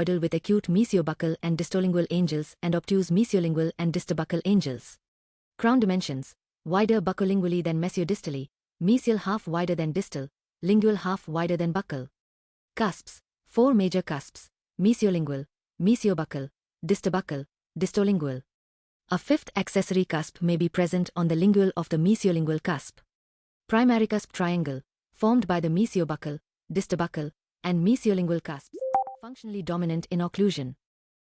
discoidal with acute mesiobuccal and distolingual angles and obtuse mesiolingual and distobuccal angles. Crown dimensions: wider buccolingually than mesiodistally, mesial half wider than distal, lingual half wider than buccal. Cusps: 4 major cusps: mesiolingual, mesiobuccal, distobuccal, distolingual. A 5th accessory cusp may be present on the lingual of the mesiolingual cusp. Primary cusp triangle, formed by the mesiobuccal, distobuccal, and mesiolingual cusps, functionally dominant in occlusion.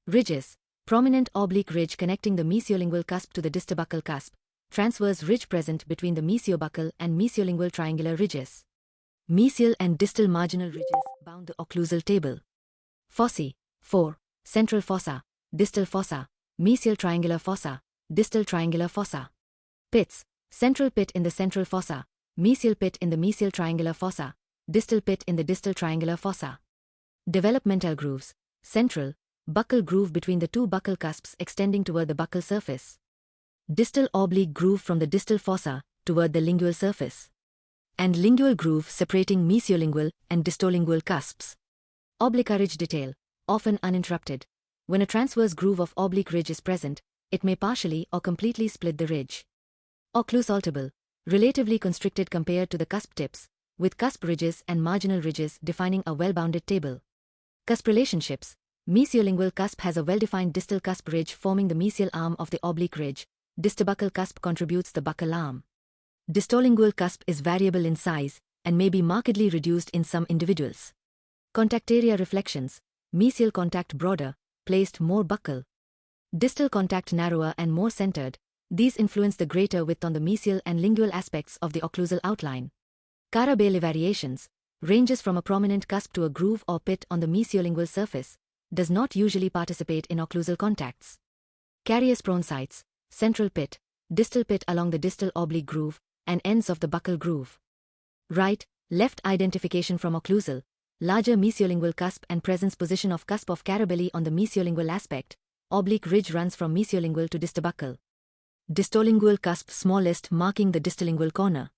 Ridges: prominent oblique ridge connecting the mesiolingual cusp to the distobuccal cusp, transverse ridge present between the mesiobuccal and mesiolingual triangular ridges. Mesial and distal marginal ridges bound the occlusal table. Fossae: 4, central fossa, distal fossa, mesial triangular fossa, distal triangular fossa. Pits: central pit in the central fossa, mesial pit in the mesial triangular fossa, distal pit in the distal triangular fossa. Developmental grooves: central, buccal groove between the 2 buccal cusps extending toward the buccal surface. Distal oblique groove from the distal fossa toward the lingual surface. And lingual groove separating mesiolingual and distolingual cusps. Oblique ridge detail, often uninterrupted. When a transverse groove of oblique ridge is present, it may partially or completely split the ridge. Occlusaltable, relatively constricted compared to the cusp tips, with cusp ridges and marginal ridges defining a well-bounded table. Cusp relationships: mesiolingual cusp has a well-defined distal cusp ridge forming the mesial arm of the oblique ridge, distobuccal cusp contributes the buccal arm. Distolingual cusp is variable in size and may be markedly reduced in some individuals. Contact area reflections: mesial contact broader, placed more buccal. Distal contact narrower and more centered. These influence the greater width on the mesial and lingual aspects of the occlusal outline. Cara-Bailey variations: ranges from a prominent cusp to a groove or pit on the mesiolingual surface, does not usually participate in occlusal contacts. Caries-prone sites: central pit, distal pit along the distal oblique groove, and ends of the buccal groove. Right, left identification from occlusal: larger mesiolingual cusp and presence position of cusp of Cara-Bailey on the mesiolingual aspect, oblique ridge runs from mesiolingual to distobuccal. Distolingual cusp smallest marking the distolingual corner.